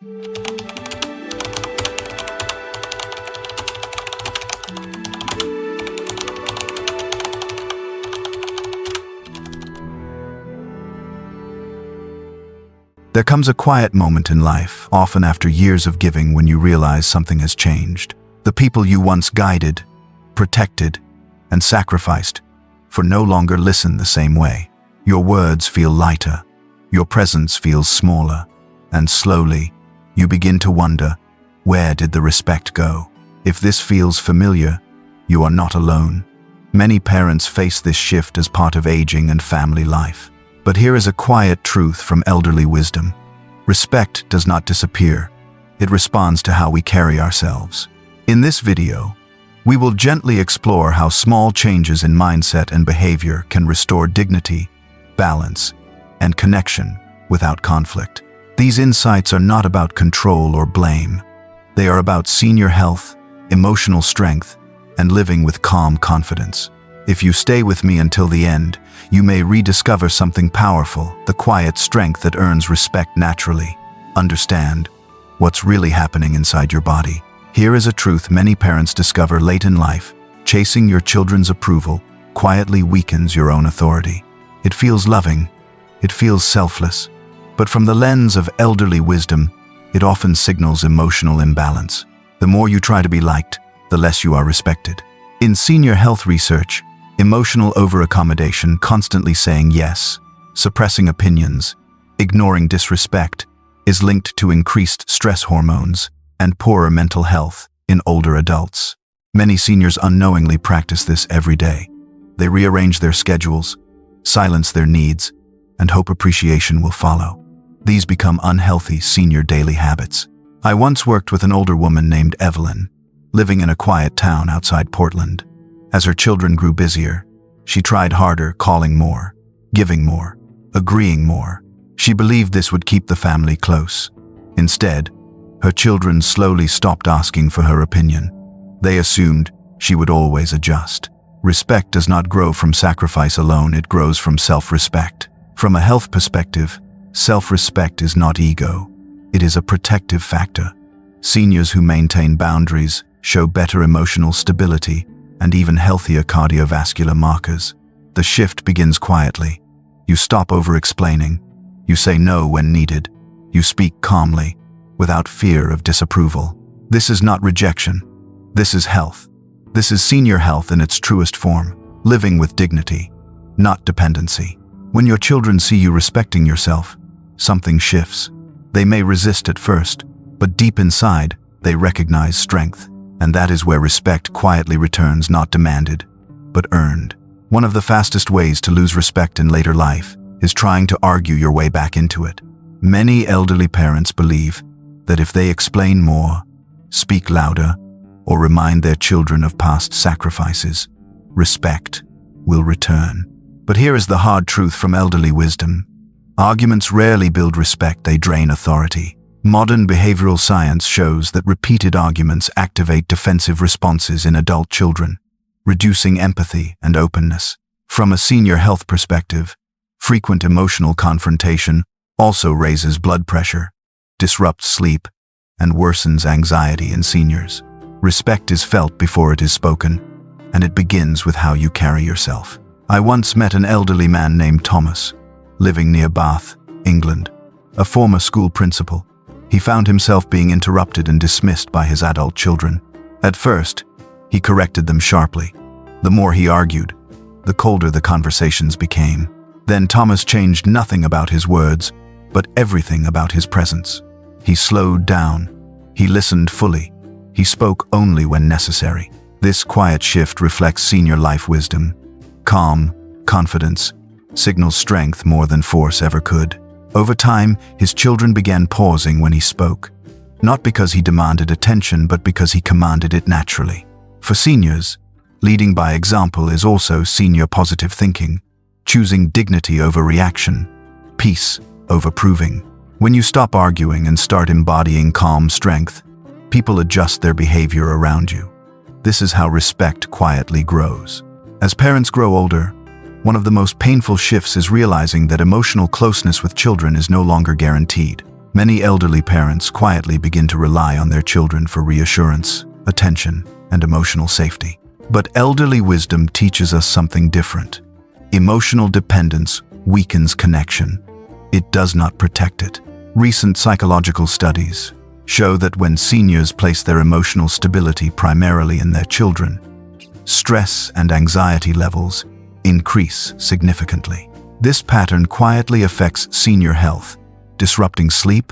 There comes a quiet moment in life, often after years of giving, when you realize something has changed. The people you once guided, protected, and sacrificed for no longer listen the same way. Your words feel lighter, your presence feels smaller, and slowly you begin to wonder, where did the respect go? If this feels familiar, you are not alone. Many parents face this shift as part of aging and family life. But here is a quiet truth from elderly wisdom. Respect does not disappear. It responds to how we carry ourselves. In this video, we will gently explore how small changes in mindset and behavior can restore dignity, balance, and connection without conflict. These insights are not about control or blame. They are about senior health, emotional strength, and living with calm confidence. If you stay with me until the end, you may rediscover something powerful, the quiet strength that earns respect naturally. Understand what's really happening inside your body. Here is a truth many parents discover late in life. Chasing your children's approval quietly weakens your own authority. It feels loving, it feels selfless, but from the lens of elderly wisdom, it often signals emotional imbalance. The more you try to be liked, the less you are respected. In senior health research, emotional over-accommodation, constantly saying yes, suppressing opinions, ignoring disrespect, is linked to increased stress hormones and poorer mental health in older adults. Many seniors unknowingly practice this every day. They rearrange their schedules, silence their needs, and hope appreciation will follow. These become unhealthy senior daily habits. I once worked with an older woman named Evelyn, living in a quiet town outside Portland. As her children grew busier, she tried harder, calling more, giving more, agreeing more. She believed this would keep the family close. Instead, her children slowly stopped asking for her opinion. They assumed she would always adjust. Respect does not grow from sacrifice alone, it grows from self-respect. From a health perspective, self-respect is not ego. It is a protective factor. Seniors who maintain boundaries show better emotional stability and even healthier cardiovascular markers. The shift begins quietly. You stop over-explaining. You say no when needed. You speak calmly, without fear of disapproval. This is not rejection. This is health. This is senior health in its truest form, living with dignity, not dependency. When your children see you respecting yourself, something shifts. They may resist at first, but deep inside, they recognize strength. And that is where respect quietly returns, not demanded, but earned. One of the fastest ways to lose respect in later life is trying to argue your way back into it. Many elderly parents believe that if they explain more, speak louder, or remind their children of past sacrifices, respect will return. But here is the hard truth from elderly wisdom. Arguments rarely build respect, they drain authority. Modern behavioral science shows that repeated arguments activate defensive responses in adult children, reducing empathy and openness. From a senior health perspective, frequent emotional confrontation also raises blood pressure, disrupts sleep, and worsens anxiety in seniors. Respect is felt before it is spoken, and it begins with how you carry yourself. I once met an elderly man named Thomas, living near Bath, England, a former school principal. He found himself being interrupted and dismissed by his adult children. At first, he corrected them sharply. The more he argued, the colder the conversations became. Then Thomas changed nothing about his words, but everything about his presence. He slowed down. He listened fully. He spoke only when necessary. This quiet shift reflects senior life wisdom. Calm, confidence, signals strength more than force ever could. Over time, his children began pausing when he spoke, not because he demanded attention, but because he commanded it naturally. For seniors, leading by example is also senior positive thinking, choosing dignity over reaction, peace over proving. When you stop arguing and start embodying calm strength, people adjust their behavior around you. This is how respect quietly grows. As parents grow older, one of the most painful shifts is realizing that emotional closeness with children is no longer guaranteed. Many elderly parents quietly begin to rely on their children for reassurance, attention, and emotional safety. But elderly wisdom teaches us something different. Emotional dependence weakens connection. It does not protect it. Recent psychological studies show that when seniors place their emotional stability primarily in their children, stress and anxiety levels increase significantly. This pattern quietly affects senior health, disrupting sleep,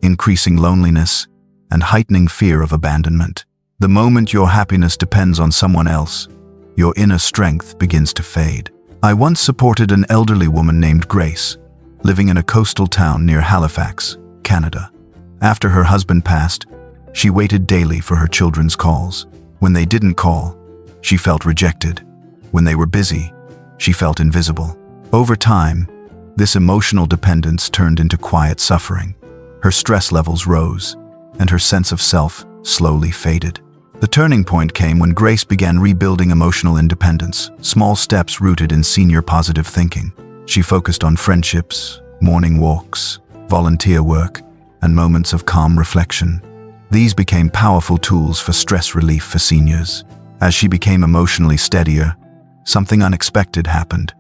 increasing loneliness, and heightening fear of abandonment. The moment your happiness depends on someone else, your inner strength begins to fade. I once supported an elderly woman named Grace, living in a coastal town near Halifax, Canada. After her husband passed, she waited daily for her children's calls. When they didn't call, she felt rejected. When they were busy, she felt invisible. Over time, this emotional dependence turned into quiet suffering. Her stress levels rose, and her sense of self slowly faded. The turning point came when Grace began rebuilding emotional independence, small steps rooted in senior positive thinking. She focused on friendships, morning walks, volunteer work, and moments of calm reflection. These became powerful tools for stress relief for seniors. As she became emotionally steadier, something unexpected happened.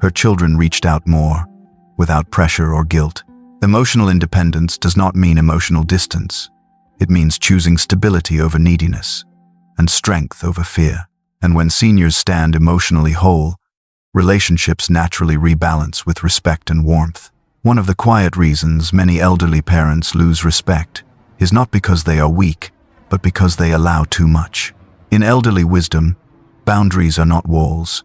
Her children reached out more, without pressure or guilt. Emotional independence does not mean emotional distance. It means choosing stability over neediness, and strength over fear. And when seniors stand emotionally whole, relationships naturally rebalance with respect and warmth. One of the quiet reasons many elderly parents lose respect is not because they are weak, but because they allow too much. In elderly wisdom, boundaries are not walls.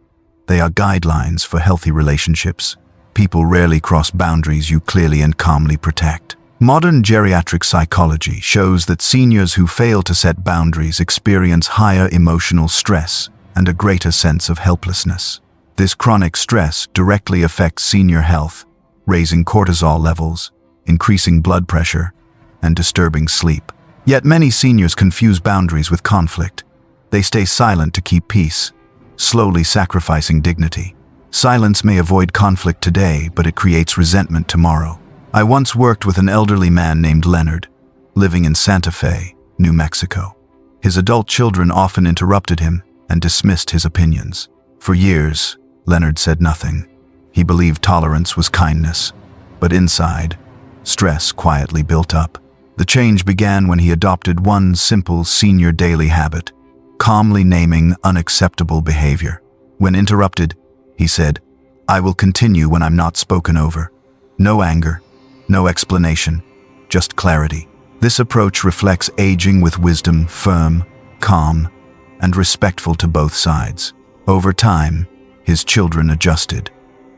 They are guidelines for healthy relationships. People rarely cross boundaries you clearly and calmly protect. Modern geriatric psychology shows that seniors who fail to set boundaries experience higher emotional stress and a greater sense of helplessness. This chronic stress directly affects senior health, raising cortisol levels, increasing blood pressure, and disturbing sleep. Yet many seniors confuse boundaries with conflict. They stay silent to keep peace, slowly sacrificing dignity. Silence may avoid conflict today, but it creates resentment tomorrow. I once worked with an elderly man named Leonard, living in Santa Fe, New Mexico. His adult children often interrupted him and dismissed his opinions. For years, Leonard said nothing. He believed tolerance was kindness, but inside, stress quietly built up. The change began when he adopted one simple senior daily habit, calmly naming unacceptable behavior. When interrupted, he said, "I will continue when I'm not spoken over." No anger, no explanation, just clarity. This approach reflects aging with wisdom, firm, calm, and respectful to both sides. Over time, his children adjusted,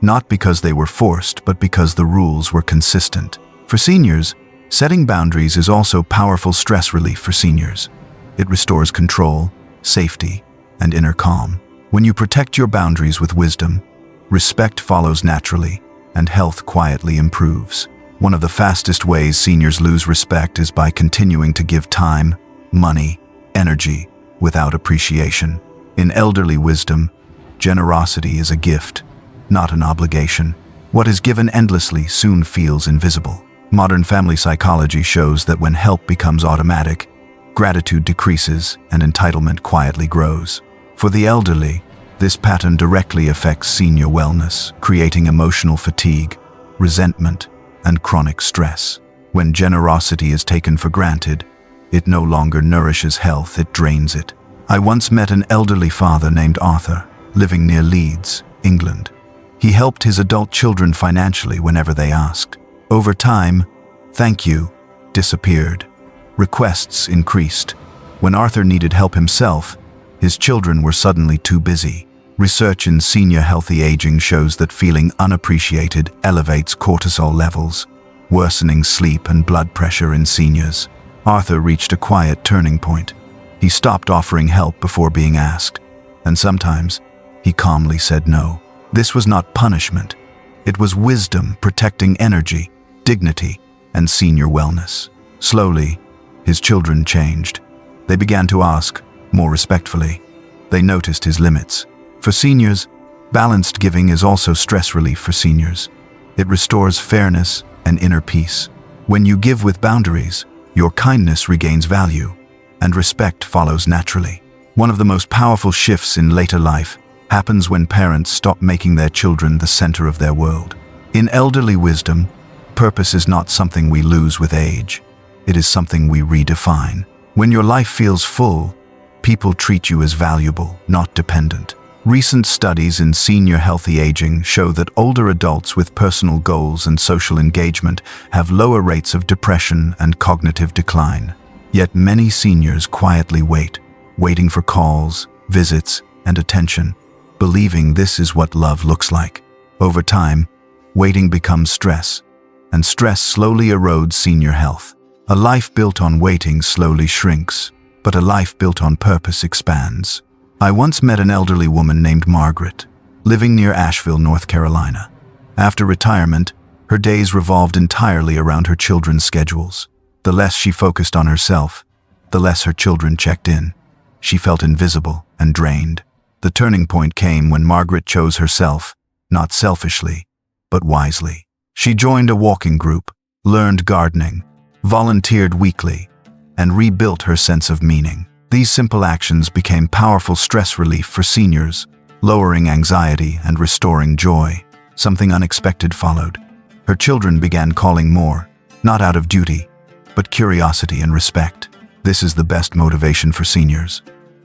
not because they were forced, but because the rules were consistent. For seniors, setting boundaries is also powerful stress relief for seniors. It restores control, safety, and inner calm. When you protect your boundaries with wisdom, respect follows naturally, and health quietly improves. One of the fastest ways seniors lose respect is by continuing to give time, money, energy, without appreciation. In elderly wisdom, generosity is a gift, not an obligation. What is given endlessly soon feels invisible. Modern family psychology shows that when help becomes automatic, gratitude decreases and entitlement quietly grows. For the elderly, this pattern directly affects senior wellness, creating emotional fatigue, resentment, and chronic stress. When generosity is taken for granted, it no longer nourishes health, it drains it. I once met an elderly father named Arthur, living near Leeds, England. He helped his adult children financially whenever they asked. Over time, "thank you" disappeared. Requests increased. When Arthur needed help himself, his children were suddenly too busy. Research in senior healthy aging shows that feeling unappreciated elevates cortisol levels, worsening sleep and blood pressure in seniors. Arthur reached a quiet turning point. He stopped offering help before being asked, and sometimes he calmly said no. This was not punishment. It was wisdom protecting energy, dignity, and senior wellness. Slowly, his children changed. They began to ask, more respectfully. They noticed his limits. For seniors, balanced giving is also stress relief for seniors. It restores fairness and inner peace. When you give with boundaries, your kindness regains value, and respect follows naturally. One of the most powerful shifts in later life happens when parents stop making their children the center of their world. In elderly wisdom, purpose is not something we lose with age. It is something we redefine. When your life feels full, people treat you as valuable, not dependent. Recent studies in senior healthy aging show that older adults with personal goals and social engagement have lower rates of depression and cognitive decline. Yet many seniors quietly waiting for calls, visits, and attention, believing this is what love looks like. Over time, waiting becomes stress, and stress slowly erodes senior health. A life built on waiting slowly shrinks, but a life built on purpose expands. I once met an elderly woman named Margaret, living near Asheville, North Carolina. After retirement, her days revolved entirely around her children's schedules. The less she focused on herself, the less her children checked in. She felt invisible and drained. The turning point came when Margaret chose herself, not selfishly, but wisely. She joined a walking group, learned gardening, volunteered weekly, and rebuilt her sense of meaning. These simple actions became powerful stress relief for seniors, lowering anxiety and restoring joy. Something unexpected followed. Her children began calling more, not out of duty, but curiosity and respect. This is the best motivation for seniors.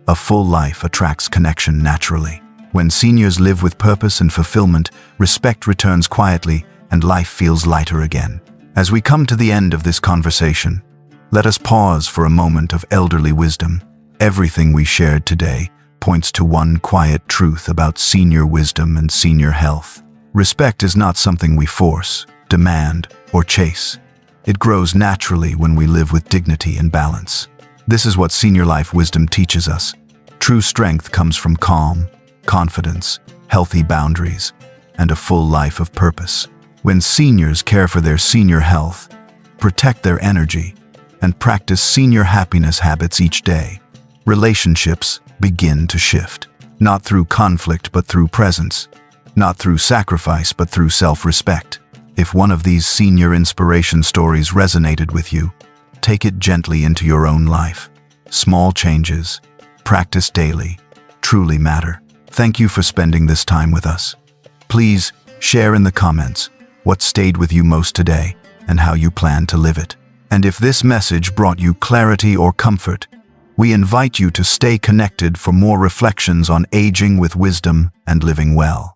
A full life attracts connection naturally. When seniors live with purpose and fulfillment, respect returns quietly and life feels lighter again. As we come to the end of this conversation, let us pause for a moment of elderly wisdom. Everything we shared today points to one quiet truth about senior wisdom and senior health. Respect is not something we force, demand, or chase. It grows naturally when we live with dignity and balance. This is what senior life wisdom teaches us. True strength comes from calm, confidence, healthy boundaries, and a full life of purpose. When seniors care for their senior health, protect their energy, and practice senior happiness habits each day, relationships begin to shift. Not through conflict but through presence. Not through sacrifice but through self-respect. If one of these senior inspiration stories resonated with you, take it gently into your own life. Small changes, practiced daily, truly matter. Thank you for spending this time with us. Please share in the comments what stayed with you most today and how you plan to live it. And if this message brought you clarity or comfort, we invite you to stay connected for more reflections on aging with wisdom and living well.